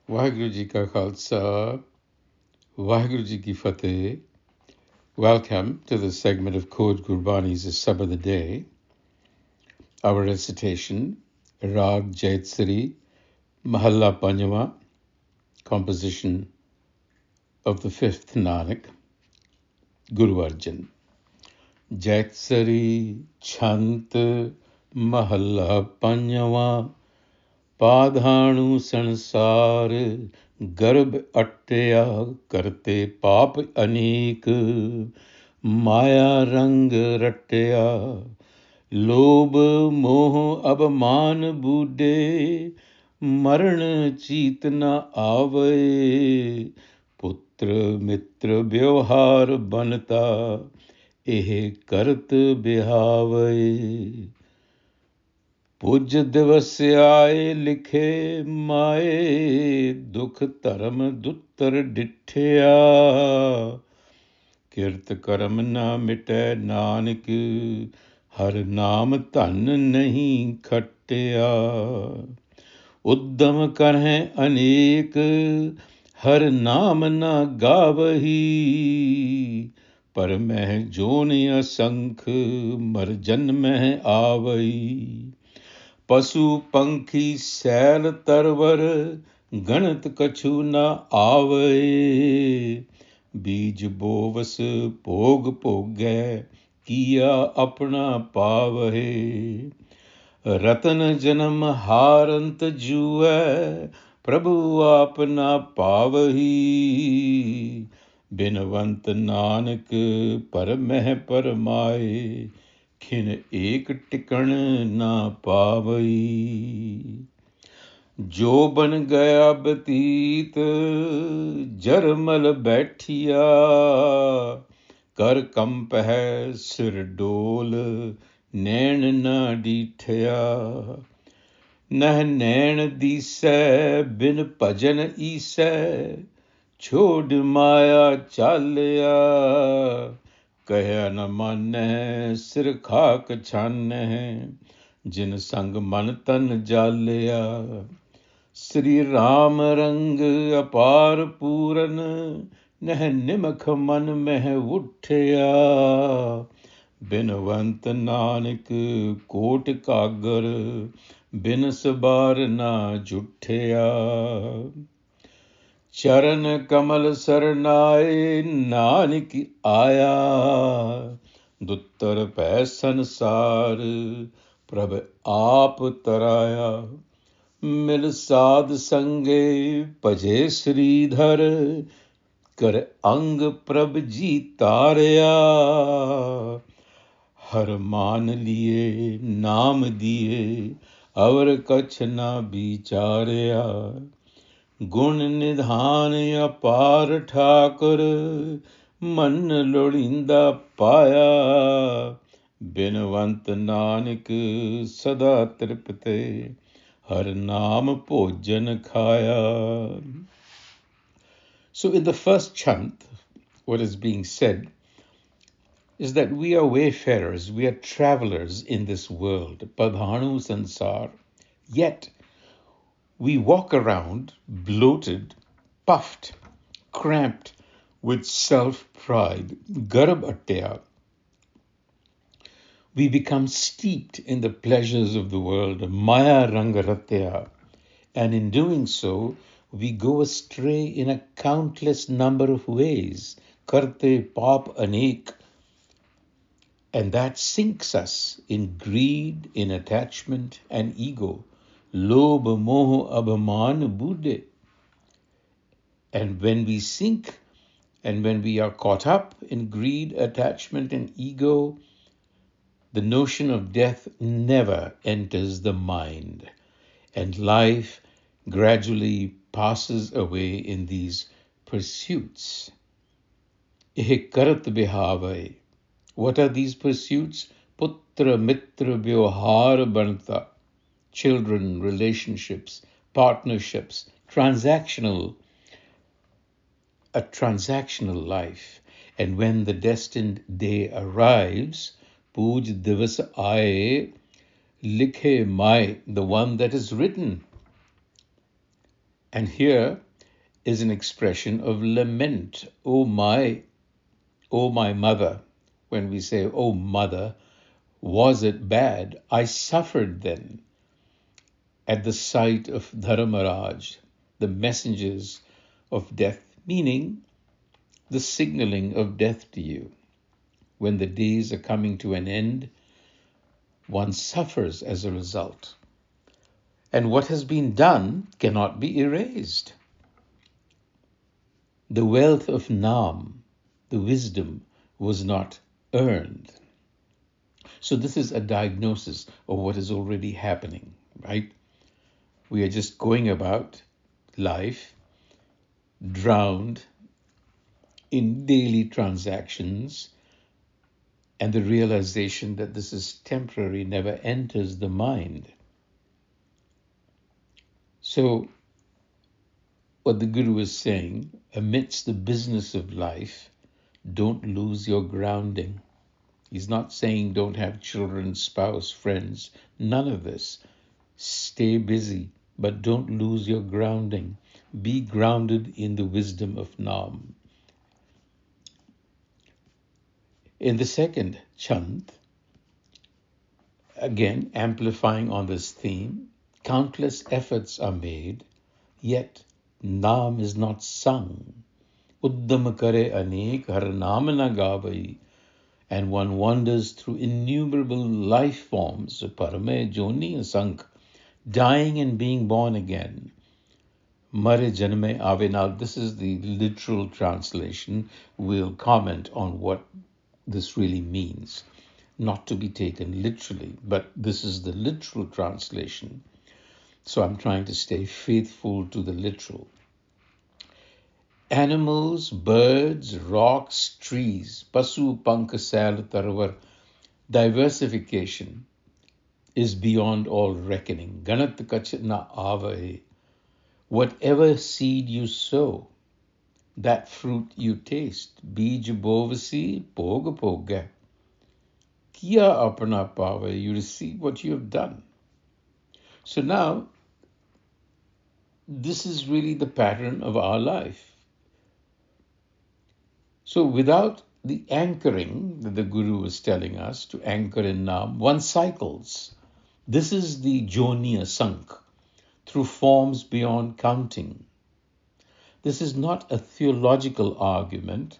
Waheguru Ji Ka Khalsa, Waheguru Ji Ki Fateh. Welcome to the segment of Code Gurbani's a-sabad-a-day. Our recitation, Rag Jaitsari, Mahalla Panjwa, composition of the fifth Nanak, Guru Arjan. Jaitsari Chant Mahalla Panjwa, Padhanu Sansar, Garb Attya Karte Paap Aneek, Maya Rang Rattya, Lob Moh Abman Bude, Maran Cheet na Ave, Putra Mitra Vyavhar Banta, Eh Kart Behave. ਪੁਜ ਦਿਵਸ ਆਏ ਲਿਖੇ ਮਾਏ ਦੁਖ ਧਰਮ ਦੁੱਤਰ ਡਿਠਿਆ ਕਿਰਤ ਕਰਮ ਨਾ ਮਿਟੈ ਨਾਨਕ ਹਰ ਨਾਮ ਧਨ ਨਹੀਂ ਖਟਿਆ ਉਦਮ ਕਰਹਿ ਅਨੇਕ ਹਰ ਨਾਮ ਨਾ ਗਾਵਹੀ ਪਰ ਮਹਿ ਜੋਨ ਅਸੰਖ ਮਰ ਜਨਮਹਿ ਆਵਈ ਪਸ਼ੂ ਪੰਖੀ ਸੈਲ ਤਰਵਰ ਗਣਤ ਕਛੂ ਨ ਆਵੇ ਬੀਜ ਬੋਵਸ ਭੋਗ ਭੋਗੈ ਕੀਆ ਆਪਣਾ ਪਾਵਹਿ ਰਤਨ ਜਨਮ ਹਾਰੰਤ ਜੂਐ ਪ੍ਰਭੂ ਆਪ ਨਾ ਪਾਵਹੀ ਬਿਨਵੰਤ ਨਾਨਕ ਪਰਮਹਿ ਪਰਮਾਏ ਖਿਨ ਏਕ ਟਿਕਣ ਨਾ ਪਾਵਈ ਜੋ ਬਨ ਗਿਆ ਬਤੀਤ ਜਰਮਲ ਬੈਠਿਆ ਕਰ ਕੰਪਹਿ ਸਿਰ ਡੋਲ ਨੈਣ ਨਾ ਡੀਠਿਆ ਨਹਿ ਨੈਣ ਦੀਸੈ ਬਿਨ ਭਜਨ ਈਸੈ ਛੋੜ ਮਾਇਆ ਚਾਲਿਆ ਕਹਿਆ ਨ ਮਾਨੈ ਸਿਰ ਖਾਕ ਛਾਨੈ ਜਿਨ ਸੰਗ ਮਨ ਤਨ ਜਾਲਿਆ ਸ੍ਰੀ ਰਾਮ ਰੰਗ ਅਪਾਰ ਪੂਰਨ ਨਹਿ ਨਿਮਖ ਮਨ ਮਹਿ ਉੱਠਿਆ ਬਿਨਵੰਤ ਨਾਨਕ ਕੋਟ ਕਾਗਰ ਬਿਨ ਸਬਾਰ ਨਾ ਜੁਠਿਆ ਚਰਨ ਕਮਲ ਸਰਨਾਏ ਨਾਨਕ ਆਇਆ ਦੁੱਤਰ ਪੈ ਸੰਸਾਰ ਪ੍ਰਭ ਆਪ ਤਰਾਇਆ ਮਿਲ ਸਾਧ ਸੰਗੇ ਭਜੇ ਸ੍ਰੀਧਰ ਕਰ ਅੰਗ ਪ੍ਰਭ ਜੀ ਤਾਰਿਆ ਹਰ ਮਾਨ ਲੀਏ ਨਾਮ ਦੀਏ ਅਵਰ ਕਛ ਨਾ ਵਿਚਾਰਿਆ ਗੁਣ ਨਿਧਾਨ ਅਪਾਰ ਠਾਕੁਰ ਮਨ ਲੋੜੀਂਦਾ ਪਾਇਆ ਬਿਨਵੰਤ ਨਾਨਕ ਸਦਾ ਤ੍ਰਿਪਤੇ ਹਰ ਨਾਮ ਭੋਜਨ ਖਾਇਆ. So in the first chant, what is being said is that we are wayfarers, we are travelers in this world, Padhanu Sansar, yet we walk around bloated, puffed, cramped with self-pride, garb-atya. We become steeped in the pleasures of the world, maya rangaratya, and in doing so, we go astray in a countless number of ways, karte paap anek, and that sinks us in greed, in attachment, and ego. Lob moh abhaman bude. And when we sink and when we are caught up in greed, attachment, and ego, the notion of death never enters the mind, and life gradually passes away in these pursuits. Eh karat behave. What are these pursuits? Putra mitra vyavhar banta. Children, relationships, partnerships, a transactional life. And when the destined day arrives, Puj Divas Aaye, Likhe Mai, the one that is written, And here is an expression of lament. Oh my mother. When we say, oh mother, was it bad? I suffered then at the sight of Dharmaraj, the messengers of death, meaning the signaling of death to you. When the days are coming to an end, one suffers as a result. And what has been done cannot be erased. The wealth of Nam, the wisdom, was not earned. So this is a diagnosis of what is already happening, right? We are just going about life drowned in daily transactions, and the realization that this is temporary never enters the mind. So what the Guru is saying, amidst the business of life, don't lose your grounding. He's not saying don't have children, spouse, friends, none of this. Stay busy, but don't lose your grounding. Be grounded in the wisdom of Nam. In the second chant, again amplifying on this theme, countless efforts are made, yet Nam is not sung. Uddam kare anek har naam na gavai. And one wanders through innumerable life forms, parame joni sank, dying and being born again. Mare janme ave. Now this is the literal translation. We'll comment on what this really means. Not to be taken literally, but this is the literal translation. So I'm trying to stay faithful to the literal. Animals, birds, rocks, trees, pasu, panka, sal, tarvar, diversification is beyond all reckoning. Ganat kach na avahe. Whatever seed you sow, that fruit you taste. Bij bovasi, poga poga. Kia apana pave, you receive what you have done. So now, this is really the pattern of our life. So without the anchoring that the Guru is telling us to anchor in Nam, one cycles. This is the Joniya sunk through forms beyond counting. This is not a theological argument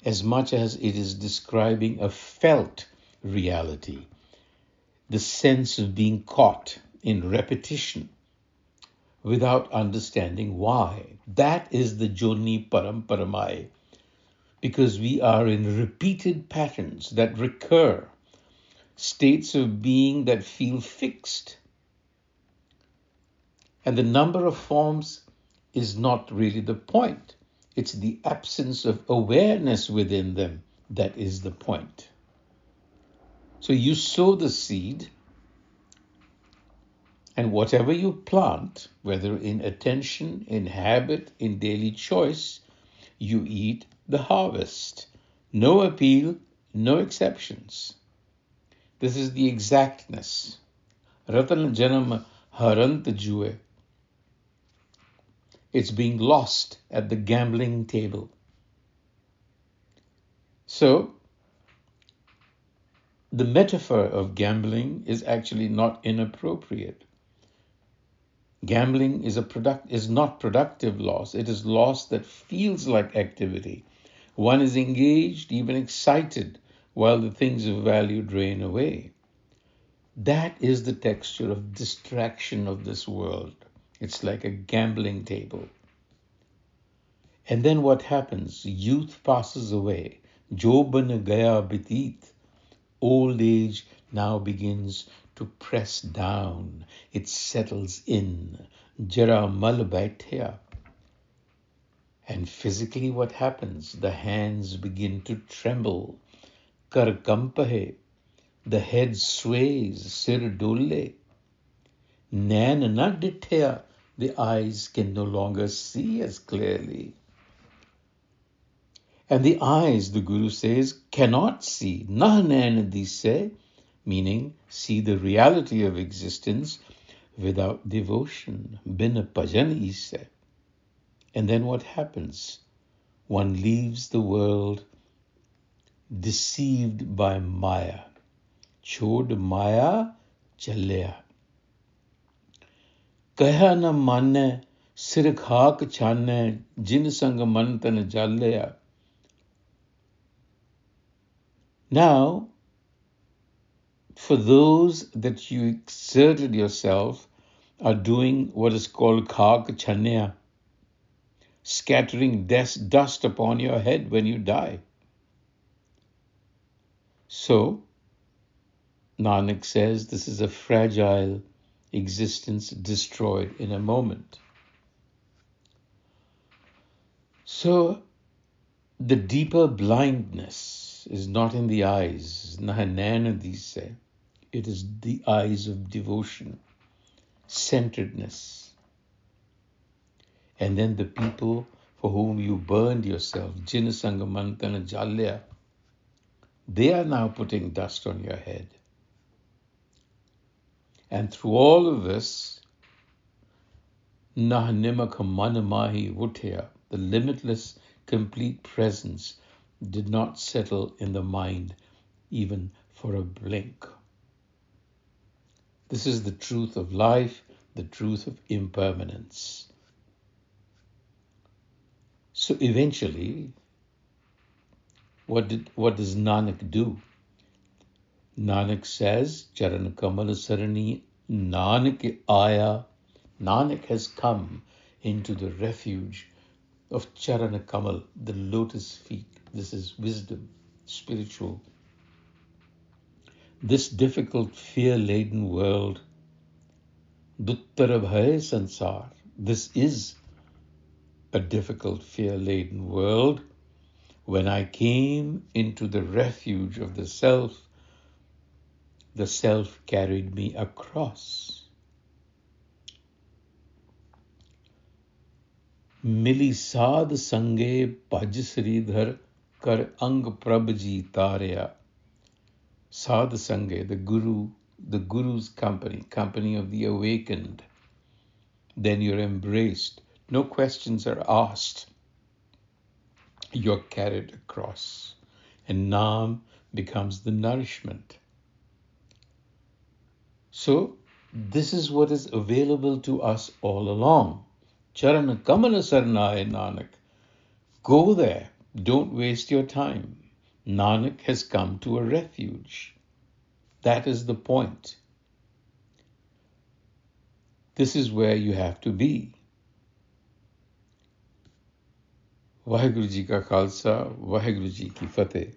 as much as it is describing a felt reality, the sense of being caught in repetition without understanding why. That is the Joni Paramparamai, because we are in repeated patterns that recur, states of being that feel fixed. And the number of forms is not really the point. It's the absence of awareness within them that is the point. So you sow the seed, and whatever you plant, whether in attention, in habit, in daily choice, you eat the harvest. No appeal, no exceptions. This is the exactness. Ratan Janam Harant Jue. It's being lost at the gambling table. So, the metaphor of gambling is actually not inappropriate. Gambling is not productive loss. It is loss that feels like activity. One is engaged, even excited, while the things of value drain away. That is the texture of distraction of this world. It's like a gambling table. And then what happens? Youth passes away. Joban gaya bitit. Old age now begins to press down. It settles in. Jara mal baithya. And physically what happens? The hands begin to tremble. Kar kampahe. The head sways. Sir dole. Nan na dithya. The eyes can no longer see as clearly. And the eyes, the Guru says, cannot see. Nahan dise, meaning see the reality of existence without devotion. Bin bhajan ise. And then what happens? One leaves the world deceived by Maya. Chod Maya chalya. Kaya na manne, sir khak channe, jin sang man tan jalya. Now, for those that you exerted yourself are doing what is called khak chanya, scattering dust upon your head when you die. So, Nanak says this is a fragile existence destroyed in a moment. So, the deeper blindness is not in the eyes, it is the eyes of devotion, centeredness. And then the people for whom you burned yourself, Jin Sangamantana Jalya, they are now putting dust on your head. And through all of this, Nah Nimaka Manamahi Vuthya, the limitless, complete presence, did not settle in the mind even for a blink. This is the truth of life, the truth of impermanence. So eventually, what does Nanak do? Nanak says, Charan Kamal Sarani, Nanak Aya. Nanak has come into the refuge of Charan Kamal, the lotus feet. This is wisdom, spiritual. This difficult, fear-laden world, Duttarabhay Sansar, this is a difficult, fear-laden world. When I came into the refuge of the self carried me across. Mili sad sange bhaj sridhar kar ang prabji tarya. Sad sange, the guru's company of the awakened. Then you're embraced. No questions are asked. You're carried across. And Naam becomes the nourishment. So, this is what is available to us all along. Charan Kamala Sarnaya Nanak. Go there. Don't waste your time. Nanak has come to a refuge. That is the point. This is where you have to be. Vaheguru Ji Ka Khalsa, Vaheguru Ji Ki Fateh.